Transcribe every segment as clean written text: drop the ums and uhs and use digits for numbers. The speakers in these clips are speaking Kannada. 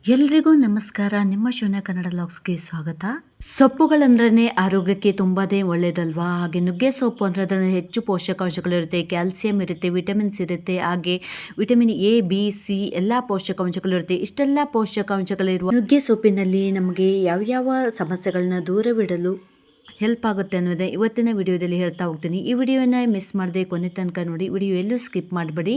ಎಲ್ರಿಗೂ ನಮಸ್ಕಾರ. ನಿಮ್ಮ ಶೂನ್ಯ ಕನ್ನಡ ಲಾಗ್ಸ್‌ಗೆ ಸ್ವಾಗತ. ಸೊಪ್ಪುಗಳಂದ್ರೇ ಆರೋಗ್ಯಕ್ಕೆ ತುಂಬಾನೇ ಒಳ್ಳೆಯದಲ್ವಾ? ಹಾಗೆ ನುಗ್ಗೆ ಸೊಪ್ಪು ಅಂದ್ರೆ ಅದರಲ್ಲಿ ಹೆಚ್ಚು ಪೋಷಕಾಂಶಗಳಿರುತ್ತೆ, ಕ್ಯಾಲ್ಸಿಯಂ ಇರುತ್ತೆ, ವಿಟಮಿನ್ಸ್ ಇರುತ್ತೆ, ಹಾಗೆ ವಿಟಮಿನ್ ಎ, ಬಿ, ಸಿ ಎಲ್ಲ ಪೋಷಕಾಂಶಗಳಿರುತ್ತೆ. ಇಷ್ಟೆಲ್ಲ ಪೋಷಕಾಂಶಗಳಿರುವ ನುಗ್ಗೆ ಸೊಪ್ಪಿನಲ್ಲಿ ನಮಗೆ ಯಾವ್ಯಾವ ಸಮಸ್ಯೆಗಳನ್ನ ದೂರವಿಡಲು ಹೆಲ್ಪ್ ಆಗುತ್ತೆ ಅನ್ನೋದೇ ಇವತ್ತಿನ ವಿಡಿಯೋದಲ್ಲಿ ಹೇಳ್ತಾ ಹೋಗ್ತೀನಿ. ಈ ವಿಡಿಯೋನ ಮಿಸ್ ಮಾಡದೆ ಕೊನೆ ತನಕ ನೋಡಿ. ವಿಡಿಯೋ ಎಲ್ಲೂ ಸ್ಕಿಪ್ ಮಾಡಬೇಡಿ.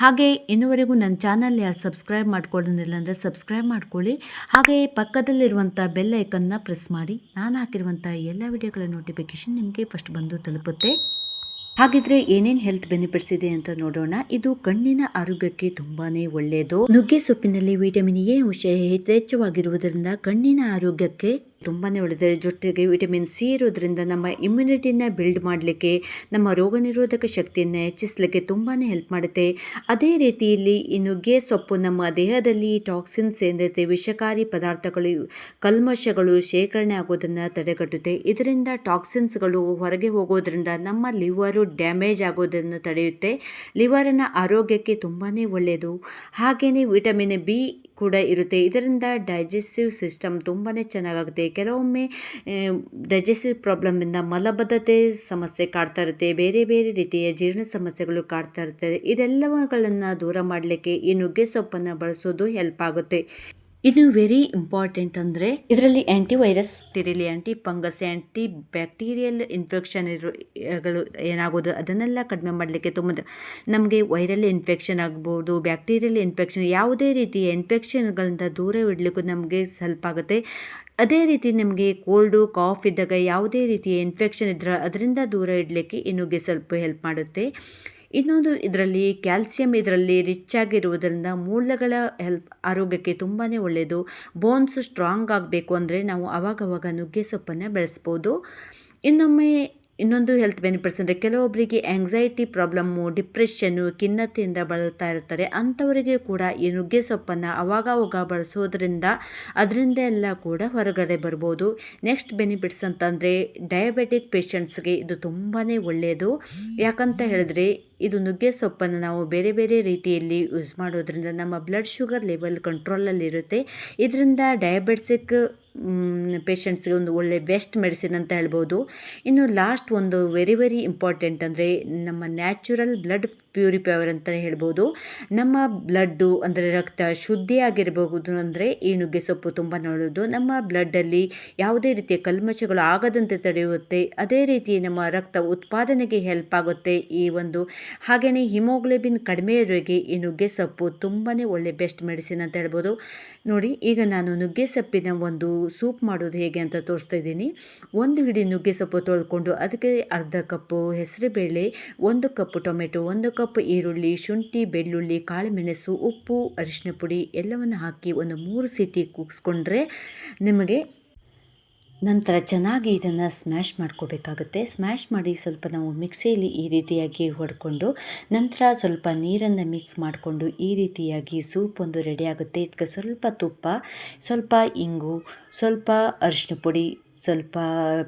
ಹಾಗೆ ಇನ್ನುವರೆಗೂ ನನ್ನ ಚಾನಲ್ ಯಾರು ಸಬ್ಸ್ಕ್ರೈಬ್ ಮಾಡ್ಕೊಳ್ಳೋದಿಲ್ಲ ಅಂದರೆ ಸಬ್ಸ್ಕ್ರೈಬ್ ಮಾಡ್ಕೊಳ್ಳಿ. ಹಾಗೆ ಪಕ್ಕದಲ್ಲಿರುವಂಥ ಬೆಲ್ ಐಕನ್ನ ಪ್ರೆಸ್ ಮಾಡಿ. ನಾನು ಹಾಕಿರುವಂಥ ಎಲ್ಲ ವಿಡಿಯೋಗಳ ನೋಟಿಫಿಕೇಶನ್ ನಿಮಗೆ ಫಸ್ಟ್ ಬಂದು ತಲುಪುತ್ತೆ. ಹಾಗಿದ್ರೆ ಏನೇನು ಹೆಲ್ತ್ ಬೆನಿಫಿಟ್ಸ್ ಇದೆ ಅಂತ ನೋಡೋಣ. ಇದು ಕಣ್ಣಿನ ಆರೋಗ್ಯಕ್ಕೆ ತುಂಬಾನೇ ಒಳ್ಳೆಯದು. ನುಗ್ಗೆ ಸೊಪ್ಪಿನಲ್ಲಿ ವಿಟಮಿನ್ ಎ ಅಂಶ ಯಥೇಚ್ಛವಾಗಿರುವುದರಿಂದ ಕಣ್ಣಿನ ಆರೋಗ್ಯಕ್ಕೆ ತುಂಬಾನೇ ಒಳ್ಳೆಯದು. ಜೊತೆಗೆ ವಿಟಮಿನ್ ಸಿ ಇರೋದ್ರಿಂದ ನಮ್ಮ ಇಮ್ಯುನಿಟಿನ ಬಿಲ್ಡ್ ಮಾಡಲಿಕ್ಕೆ, ನಮ್ಮ ರೋಗ ನಿರೋಧಕ ಶಕ್ತಿಯನ್ನು ಹೆಚ್ಚಿಸಲಿಕ್ಕೆ ತುಂಬಾನೇ ಹೆಲ್ಪ್ ಮಾಡುತ್ತೆ. ಅದೇ ರೀತಿಯಲ್ಲಿ ಈ ನುಗ್ಗೆ ಸೊಪ್ಪು ನಮ್ಮ ದೇಹದಲ್ಲಿ ಟಾಕ್ಸಿನ್ಸ್ ಏನಿರುತ್ತೆ, ವಿಷಕಾರಿ ಪದಾರ್ಥಗಳು, ಕಲ್ಮಶಗಳು ಶೇಖರಣೆ ಆಗೋದನ್ನು ತಡೆಗಟ್ಟುತ್ತೆ. ಇದರಿಂದ ಟಾಕ್ಸಿನ್ಸ್ಗಳು ಹೊರಗೆ ಹೋಗೋದ್ರಿಂದ ನಮ್ಮ ಲಿವರು ಡ್ಯಾಮೇಜ್ ಆಗೋದನ್ನು ತಡೆಯುತ್ತೆ. ಲಿವರಿನ ಆರೋಗ್ಯಕ್ಕೆ ತುಂಬಾ ಒಳ್ಳೆಯದು. ಹಾಗೆಯೇ ವಿಟಮಿನ್ ಬಿ ಕೂಡ ಇರುತ್ತೆ. ಇದರಿಂದ ಡೈಜೆಸ್ಟಿವ್ ಸಿಸ್ಟಮ್ ತುಂಬಾ ಚೆನ್ನಾಗಾಗುತ್ತೆ. ಕೆಲವೊಮ್ಮೆ ಡೈಜೆಸ್ಟಿವ್ ಪ್ರಾಬ್ಲಮಿಂದ ಮಲಬದ್ಧತೆ ಸಮಸ್ಯೆ ಕಾಡ್ತಾ ಇರುತ್ತೆ, ಬೇರೆ ಬೇರೆ ರೀತಿಯ ಜೀರ್ಣ ಸಮಸ್ಯೆಗಳು ಕಾಡ್ತಾ ಇರ್ತದೆ. ಇದೆಲ್ಲವುಗಳನ್ನು ದೂರ ಮಾಡಲಿಕ್ಕೆ ಈ ನುಗ್ಗೆ ಸೊಪ್ಪನ್ನು ಬಳಸೋದು ಹೆಲ್ಪ್ ಆಗುತ್ತೆ. ಇನ್ನು ವೆರಿ ಇಂಪಾರ್ಟೆಂಟ್ ಅಂದರೆ ಇದರಲ್ಲಿ ಆ್ಯಂಟಿವೈರಸ್, ಆ್ಯಂಟಿ ಫಂಗಸ್, ಆ್ಯಂಟಿ ಬ್ಯಾಕ್ಟೀರಿಯಲ್ ಇನ್ಫೆಕ್ಷನ್ಗಳು ಏನಾಗೋದು ಅದನ್ನೆಲ್ಲ ಕಡಿಮೆ ಮಾಡಲಿಕ್ಕೆ ನಮಗೆ ವೈರಲ್ ಇನ್ಫೆಕ್ಷನ್ ಆಗ್ಬೋದು, ಬ್ಯಾಕ್ಟೀರಿಯಲ್ ಇನ್ಫೆಕ್ಷನ್, ಯಾವುದೇ ರೀತಿಯ ಇನ್ಫೆಕ್ಷನ್ಗಳಿಂದ ದೂರವಿಡಲಿಕ್ಕೂ ನಮಗೆ ಹೆಲ್ಪ್ ಆಗುತ್ತೆ. ಅದೇ ರೀತಿ ನಮಗೆ ಕೋಲ್ಡು ಕಾಫ್ ಇದ್ದಾಗ ಯಾವುದೇ ರೀತಿಯ ಇನ್ಫೆಕ್ಷನ್ ಇದ್ದರೆ ಅದರಿಂದ ದೂರ ಇಡಲಿಕ್ಕೆ ಈ ನುಗ್ಗೆ ಸ್ವಲ್ಪ ಹೆಲ್ಪ್ ಮಾಡುತ್ತೆ. ಇನ್ನೊಂದು ಇದರಲ್ಲಿ ಕ್ಯಾಲ್ಸಿಯಂ ಇದರಲ್ಲಿ ರಿಚ್ ಆಗಿರುವುದರಿಂದ ಮೂಳೆಗಳ ಆರೋಗ್ಯಕ್ಕೆ ತುಂಬಾ ಒಳ್ಳೆಯದು. ಬೋನ್ಸ್ ಸ್ಟ್ರಾಂಗ್ ಆಗಬೇಕು ಅಂದರೆ ನಾವು ಆವಾಗವಾಗ ನುಗ್ಗೆ ಸೊಪ್ಪನ್ನು ಬೆಳೆಸ್ಬೋದು. ಇನ್ನೊಂದು ಹೆಲ್ತ್ ಬೆನಿಫಿಟ್ಸ್ ಅಂದರೆ ಕೆಲವೊಬ್ಬರಿಗೆ ಆ್ಯಂಗ್ಸೈಟಿ ಪ್ರಾಬ್ಲಮ್ಮು, ಡಿಪ್ರೆಷನ್ನು, ಖಿನ್ನತೆಯಿಂದ ಬಳಲ್ತಾ ಇರ್ತಾರೆ. ಅಂಥವರಿಗೆ ಕೂಡ ಈ ನುಗ್ಗೆ ಸೊಪ್ಪನ್ನು ಅವಾಗವಾಗ ಬಳಸೋದ್ರಿಂದ ಅದರಿಂದ ಎಲ್ಲ ಕೂಡ ಹೊರಗಡೆ ಬರ್ಬೋದು. ನೆಕ್ಸ್ಟ್ ಬೆನಿಫಿಟ್ಸ್ ಅಂತಂದರೆ ಡಯಾಬೆಟಿಕ್ ಪೇಷಂಟ್ಸ್ಗೆ ಇದು ತುಂಬಾ ಒಳ್ಳೆಯದು. ಯಾಕಂತ ಹೇಳಿದ್ರೆ ಇದು ನುಗ್ಗೆ ಸೊಪ್ಪನ್ನು ನಾವು ಬೇರೆ ಬೇರೆ ರೀತಿಯಲ್ಲಿ ಯೂಸ್ ಮಾಡೋದ್ರಿಂದ ನಮ್ಮ ಬ್ಲಡ್ ಶುಗರ್ ಲೆವೆಲ್ ಕಂಟ್ರೋಲಲ್ಲಿರುತ್ತೆ. ಇದರಿಂದ ಡಯಾಬೆಟಿಕ್ ಪೇಷಂಟ್ಸ್ಗೆ ಒಂದು ಒಳ್ಳೆ ಬೆಸ್ಟ್ ಮೆಡಿಸಿನ್ ಅಂತ ಹೇಳ್ಬೋದು. ಇನ್ನು ಲಾಸ್ಟ್ ಒಂದು ವೆರಿ ಇಂಪಾರ್ಟೆಂಟ್ ಅಂದರೆ ನಮ್ಮ ನ್ಯಾಚುರಲ್ ಬ್ಲಡ್ ಪ್ಯೂರಿಫೈಯರ್ ಅಂತ ಹೇಳ್ಬೋದು. ನಮ್ಮ ಬ್ಲಡ್ಡು ಅಂದರೆ ರಕ್ತ ಶುದ್ಧಿಯಾಗಿರಬಹುದು ಅಂದರೆ ಈ ನುಗ್ಗೆ ಸೊಪ್ಪು ತುಂಬ ಒಳ್ಳೆಯದು. ನಮ್ಮ ಬ್ಲಡ್ಡಲ್ಲಿ ಯಾವುದೇ ರೀತಿಯ ಕಲ್ಮಶಗಳು ಆಗದಂತೆ ತಡೆಯುತ್ತೆ. ಅದೇ ರೀತಿ ನಮ್ಮ ರಕ್ತ ಉತ್ಪಾದನೆಗೆ ಹೆಲ್ಪ್ ಆಗುತ್ತೆ ಹಾಗೆಯೇ ಹಿಮೋಗ್ಲೋಬಿನ್ ಕಡಿಮೆ ಇರೋರಿಗೆ ಈ ನುಗ್ಗೆ ಸೊಪ್ಪು ತುಂಬಾ ಒಳ್ಳೆ ಬೆಸ್ಟ್ ಮೆಡಿಸಿನ್ ಅಂತ ಹೇಳ್ಬೋದು. ನೋಡಿ, ಈಗ ನಾನು ನುಗ್ಗೆ ಸೊಪ್ಪಿನ ಒಂದು ಸೂಪ್ ಮಾಡೋದು ಹೇಗೆ ಅಂತ ತೋರಿಸ್ತಾ ಇದ್ದೀನಿ. ಒಂದು ಹಿಡಿ ನುಗ್ಗೆ ಸೊಪ್ಪು ತೊಳ್ಕೊಂಡು ಅದಕ್ಕೆ ಅರ್ಧ ಕಪ್ಪು ಹೆಸರುಬೇಳೆ, 1 ಕಪ್ ಟೊಮೆಟೊ, 1 ಕಪ್ ಈರುಳ್ಳಿ, ಶುಂಠಿ, ಬೆಳ್ಳುಳ್ಳಿ, ಕಾಳುಮೆಣಸು, ಉಪ್ಪು, ಅರಿಶಿನ ಪುಡಿ ಎಲ್ಲವನ್ನು ಹಾಕಿ ಒಂದು 3 ಸೀಟಿ ಕೂಗಿಸ್ಕೊಂಡ್ರೆ ನಿಮಗೆ ನಂತರ ಚೆನ್ನಾಗಿ ಇದನ್ನು ಸ್ಮ್ಯಾಶ್ ಮಾಡ್ಕೋಬೇಕಾಗುತ್ತೆ. ಸ್ಮ್ಯಾಶ್ ಮಾಡಿ ಸ್ವಲ್ಪ ನಾವು ಮಿಕ್ಸಿಯಲ್ಲಿ ಈ ರೀತಿಯಾಗಿ ಹೊಡ್ಕೊಂಡು ನಂತರ ಸ್ವಲ್ಪ ನೀರನ್ನು ಮಿಕ್ಸ್ ಮಾಡಿಕೊಂಡು ಈ ರೀತಿಯಾಗಿ ಸೂಪ್ ಒಂದು ರೆಡಿ ಆಗುತ್ತೆ. ಇದಕ್ಕೆ ಸ್ವಲ್ಪ ತುಪ್ಪ, ಸ್ವಲ್ಪ ಇಂಗು, ಸ್ವಲ್ಪ ಅರಿಶಿನ ಪುಡಿ, ಸ್ವಲ್ಪ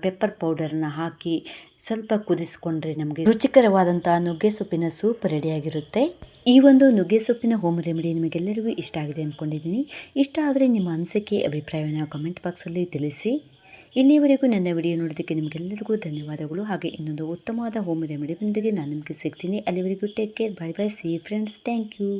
ಪೆಪ್ಪರ್ ಪೌಡರ್ನ ಹಾಕಿ ಸ್ವಲ್ಪ ಕುದಿಸ್ಕೊಂಡ್ರೆ ನಮಗೆ ರುಚಿಕರವಾದಂಥ ನುಗ್ಗೆ ಸೊಪ್ಪಿನ ಸೂಪ್ ರೆಡಿಯಾಗಿರುತ್ತೆ. ಈ ಒಂದು ನುಗ್ಗೆ ಸೊಪ್ಪಿನ ಹೋಮ್ ರೆಮಿಡಿ ನಿಮಗೆಲ್ಲರಿಗೂ ಇಷ್ಟ ಆಗಿದೆ ಅಂದ್ಕೊಂಡಿದ್ದೀನಿ. ಇಷ್ಟ ಆದರೆ ನಿಮ್ಮ ಅನಿಸಿಕೆ ಅಭಿಪ್ರಾಯವನ್ನು ಕಮೆಂಟ್ ಬಾಕ್ಸಲ್ಲಿ ತಿಳಿಸಿ. ಇಲ್ಲಿಯವರೆಗೂ ನನ್ನ ವಿಡಿಯೋ ನೋಡೋದಕ್ಕೆ ನಿಮಗೆಲ್ಲರಿಗೂ ಧನ್ಯವಾದಗಳು. ಹಾಗೆ ಇನ್ನೊಂದು ಉತ್ತಮವಾದ ಹೋಮ್ ರೆಮಿಡಿಯೊಂದಿಗೆ ನಾನು ನಿಮಗೆ ಸಿಗ್ತೀನಿ. ಅಲ್ಲಿವರೆಗೂ take care, bye bye, see friends, thank you.